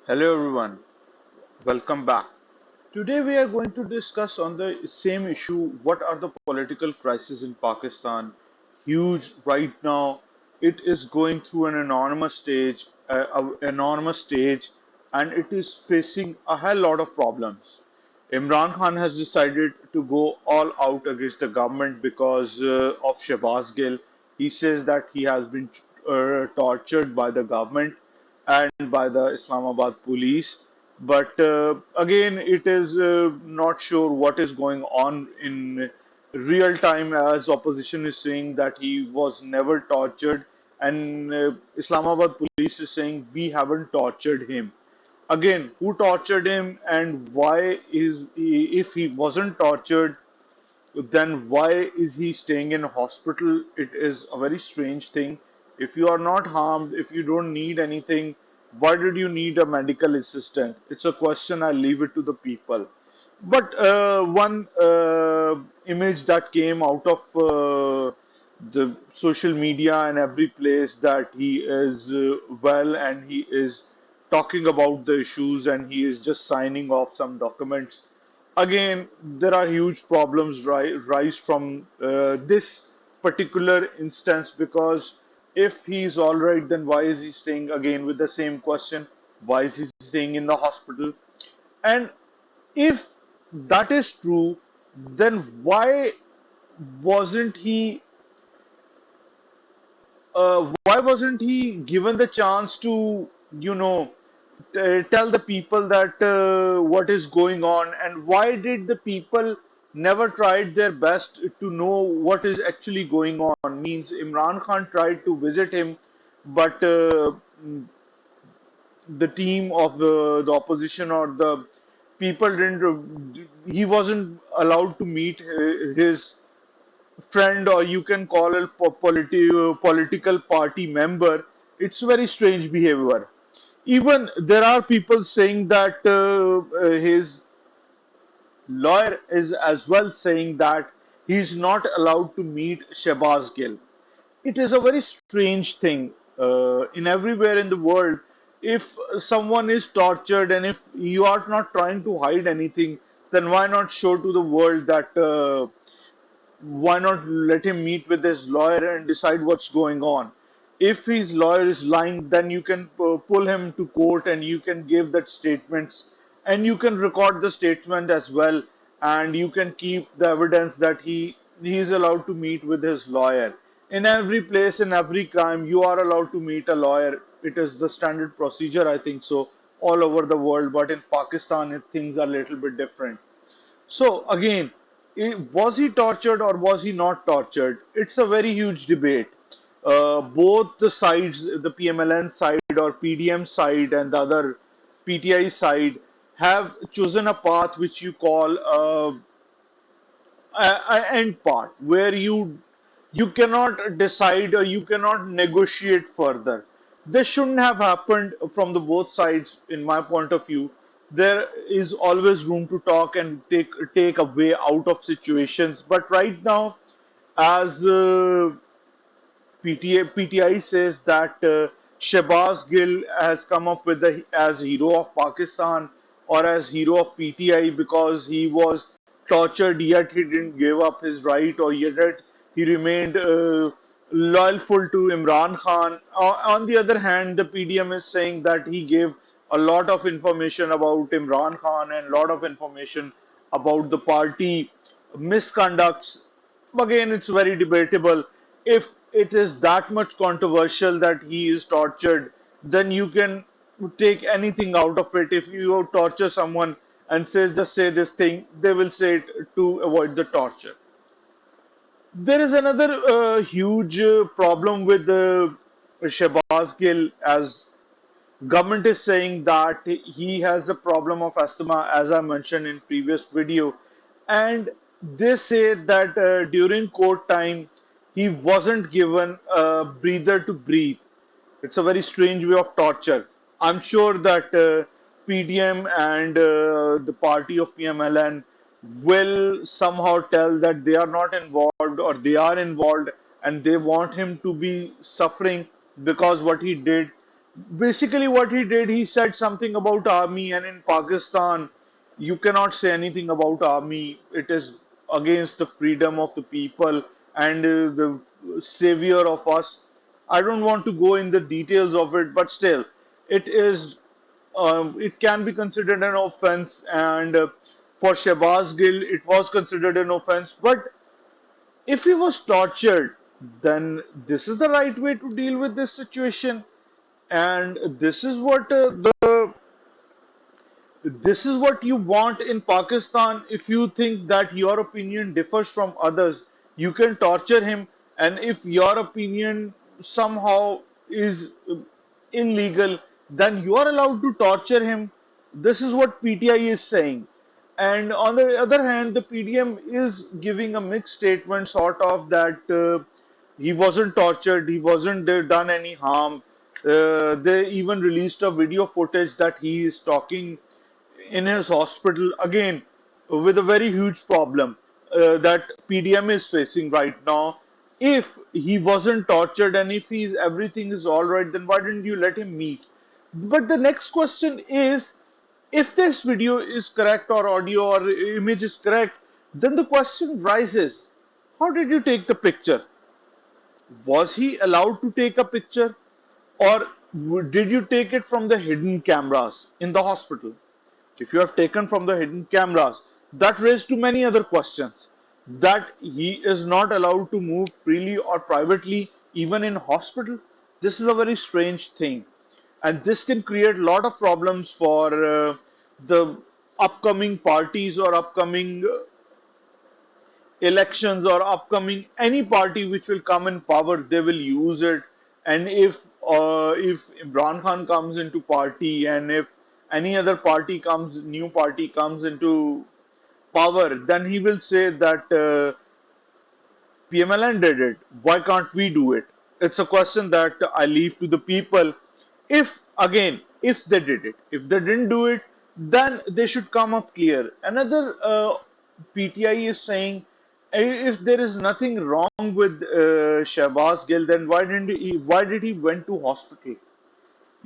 Hello everyone, welcome back. Today we are going to discuss on the same issue. What are the political crises in Pakistan? Huge right now. It is going through an enormous stage, and it is facing a hell lot of problems. Imran Khan has decided to go all out against the government because of Shahbaz Gill. He says that he has been tortured by the government and by the Islamabad police. But again, it is not sure what is going on in real time, as opposition is saying that he was never tortured, and Islamabad police is saying we haven't tortured him. Again, who tortured him and why is if he wasn't tortured, then why is he staying in hospital? It is a very strange thing. If you are not harmed, if you don't need anything, why did you need a medical assistant? It's a question. I leave it to the people. But one image that came out of the social media and every place, that he is well and he is talking about the issues and he is just signing off some documents. Again, there are huge problems rise from this particular instance, because if he's all right, then why is he staying again with the same question? Why is he staying in the hospital? And if that is true, then wasn't he why wasn't he given the chance to, you know, tell the people that what is going on, and why did the people never tried their best to know what is actually going on? Means Imran Khan tried to visit him, but the team of the opposition or the people didn't. He wasn't allowed to meet his friend, or you can call a political party member. It's very strange behavior. Even there are people saying that his lawyer is as well saying that he's not allowed to meet Shahbaz Gill. It is a very strange thing in everywhere in the world. If someone is tortured and if you are not trying to hide anything, then why not show to the world that why not let him meet with his lawyer and decide what's going on? If his lawyer is lying, then you can pull him to court and you can give that statements, and you can record the statement as well, and you can keep the evidence that he is allowed to meet with his lawyer. In every place, in every crime, you are allowed to meet a lawyer. It is the standard procedure, I think so, all over the world. But in Pakistan, things are a little bit different. So again, was he tortured or was he not tortured? It's a very huge debate. Both the sides, the PMLN side or PDM side and the other PTI side, have chosen a path which you call a end part, where you cannot decide or you cannot negotiate further. This shouldn't have happened from the both sides, in my point of view. There is always room to talk and take a way out of situations. But right now, as PTI says that Shahbaz Gill has come up with the as hero of Pakistan or as hero of PTI because he was tortured, yet he didn't give up his right, or yet he remained loyalful to Imran Khan. On the other hand, the PDM is saying that he gave a lot of information about Imran Khan and a lot of information about the party misconducts. Again, it's very debatable. If it is that much controversial that he is tortured, then you can take anything out of it. If you torture someone and say just say this thing, they will say it to avoid the torture. There is another huge problem with Shehbaz Gill, as government is saying that he has a problem of asthma, as I mentioned in previous video, and they say that during court time he wasn't given a breather to breathe. It's a very strange way of torture. I'm sure that PDM and the party of PMLN will somehow tell that they are not involved or they are involved, and they want him to be suffering because what he did. Basically what he did, he said something about army, and in Pakistan you cannot say anything about army. It is against the freedom of the people and the savior of us. I don't want to go in the details of it, but still it is, it can be considered an offense, and for Shahbaz Gill it was considered an offense. But if he was tortured, then this is the right way to deal with this situation. And this is what you want in Pakistan. If you think that your opinion differs from others, you can torture him. And if your opinion somehow is illegal, then you are allowed to torture him. This is what PTI is saying. And on the other hand, the PDM is giving a mixed statement, sort of that he wasn't tortured, he wasn't done any harm. They even released a video footage that he is talking in his hospital again with a very huge problem that PDM is facing right now. If he wasn't tortured and if he's everything is all right, then why didn't you let him meet? But the next question is, if this video is correct or audio or image is correct, then the question rises: how did you take the picture? Was he allowed to take a picture, or did you take it from the hidden cameras in the hospital? If you have taken from the hidden cameras, that raised to many other questions. That he is not allowed to move freely or privately, even in hospital. This is a very strange thing, and this can create a lot of problems for the upcoming parties or upcoming elections or upcoming any party which will come in power. They will use it. And if Imran Khan comes into party, and if any other party comes, new party comes into power, then he will say that PMLN did it. Why can't we do it? It's a question that I leave to the people. If again, if they did it, if they didn't do it, then they should come up clear. Another PTI is saying, if there is nothing wrong with Shahbaz Gill, then why didn't he? Why did he went to hospital?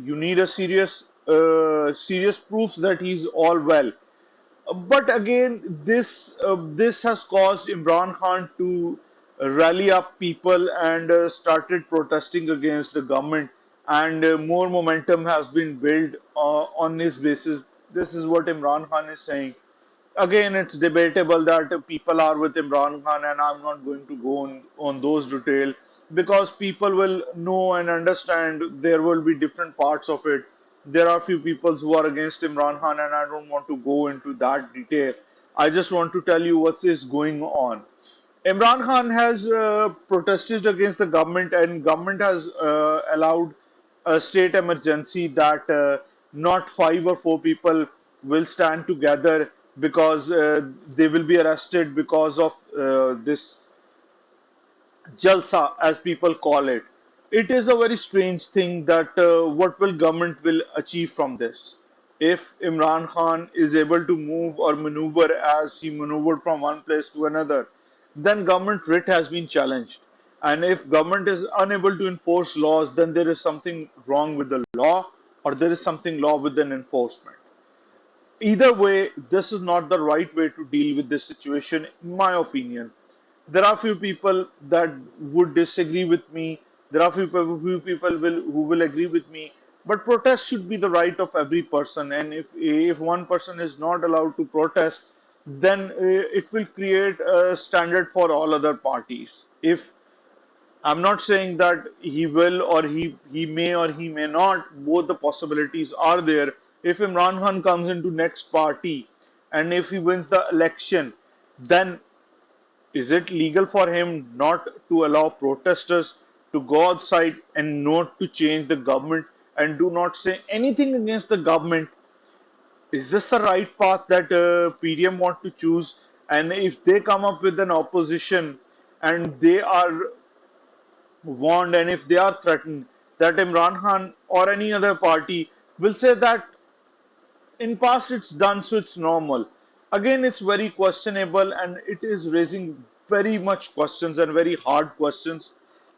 You need a serious proofs that he's all well. But again, this has caused Imran Khan to rally up people and started protesting against the government, and more momentum has been built on this basis. This is what Imran Khan is saying. Again, it's debatable that people are with Imran Khan, and I'm not going to go on those detail, because people will know and understand there will be different parts of it. There are few people who are against Imran Khan, and I don't want to go into that detail. I just want to tell you what is going on. Imran Khan has protested against the government, and government has allowed a state emergency that not five or four people will stand together, because they will be arrested because of this jalsa, as people call it. It is a very strange thing that what will government will achieve from this. If Imran Khan is able to move or maneuver as he maneuvered from one place to another, then government writ has been challenged. And if government is unable to enforce laws, then there is something wrong with the law, or there is something wrong with an enforcement. Either way, this is not the right way to deal with this situation, in my opinion. There are few people that would disagree with me. There are few people who will agree with me. But protest should be the right of every person. And if one person is not allowed to protest, then it will create a standard for all other parties. If I'm not saying that he will, or he may, or he may not. Both the possibilities are there. If Imran Khan comes into next party, and if he wins the election, then is it legal for him not to allow protesters to go outside and not to change the government and do not say anything against the government? Is this the right path that PDM want to choose? And if they come up with an opposition and they are warned, and if they are threatened, that Imran Khan or any other party will say that in past it's done, so it's normal. Again, it's very questionable, and it is raising very much questions and very hard questions.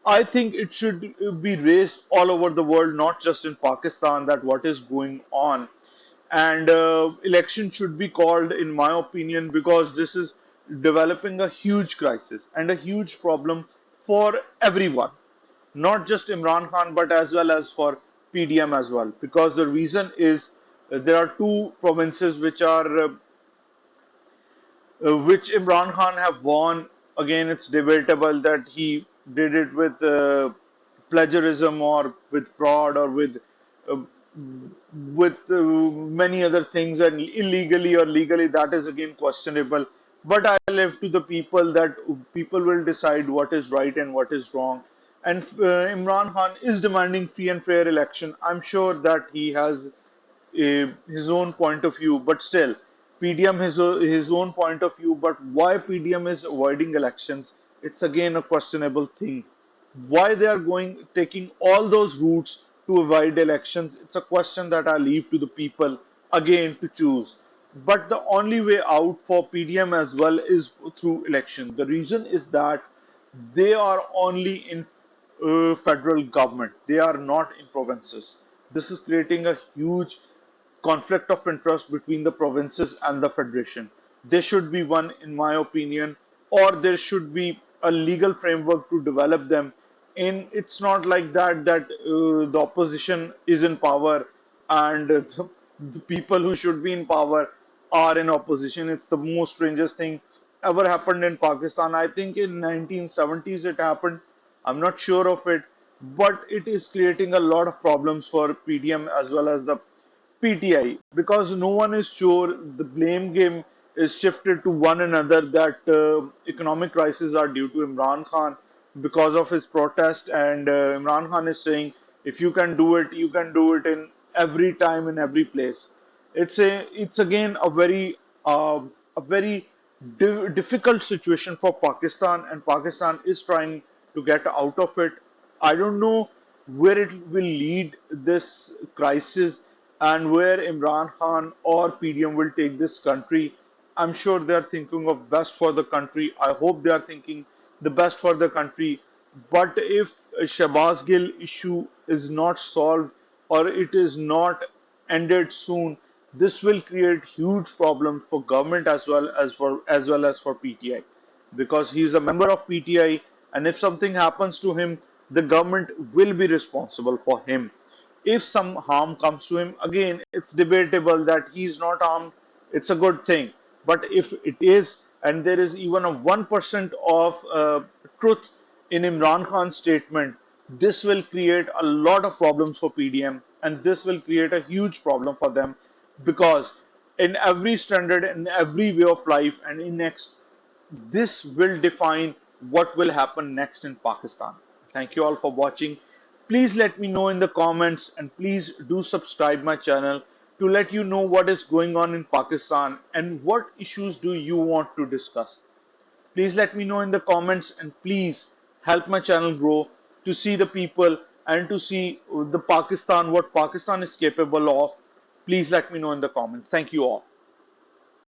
I think it should be raised all over the world, not just in Pakistan, that what is going on. And election should be called, in my opinion, because this is developing a huge crisis and a huge problem for everyone, not just Imran Khan, but as well as for PDM as well. Because the reason is there are two provinces which Imran Khan have won. Again, it's debatable that he did it with plagiarism or with fraud or uh, many other things, and illegally or legally. That is again questionable. But I leave to the people that people will decide what is right and what is wrong. And Imran Khan is demanding free and fair election. I'm sure that he has his own point of view, but still, PDM has his own point of view. But why PDM is avoiding elections? It's again a questionable thing. Why they are taking all those routes to avoid elections? It's a question that I leave to the people again to choose. But the only way out for PDM as well is through election. The reason is that they are only in federal government. They are not in provinces. This is creating a huge conflict of interest between the provinces and the federation. There should be one, in my opinion, or there should be a legal framework to develop them. In it's not like that the opposition is in power and the people who should be in power are in opposition. It's the most strangest thing ever happened in Pakistan. I think in 1970s it happened. I'm not sure of it, but it is creating a lot of problems for PDM as well as the PTI, because no one is sure. The blame game is shifted to one another that economic crises are due to Imran Khan because of his protest, and Imran Khan is saying if you can do it, you can do it in every time in every place. It's again a very difficult situation for Pakistan, and Pakistan is trying to get out of it. I don't know where it will lead this crisis and where Imran Khan or PDM will take this country. I'm sure they are thinking of best for the country. I hope they are thinking the best for the country. But if Shahbaz Gill issue is not solved or it is not ended soon, this will create huge problems for government as well as for PTI, because he is a member of PTI, and if something happens to him, the government will be responsible for him. If some harm comes to him, again, it's debatable that he is not harmed. It's a good thing. But if it is, and there is even a 1% of truth in Imran Khan's statement, this will create a lot of problems for PDM, and this will create a huge problem for them, because in every standard, in every way of life, and in next, this will define what will happen next in Pakistan. Thank you all for watching. Please let me know in the comments, and please do subscribe my channel to let you know what is going on in Pakistan and what issues do you want to discuss. Please let me know in the comments, and please help my channel grow to see the people and to see the Pakistan, what Pakistan is capable of. Please let me know in the comments. Thank you all.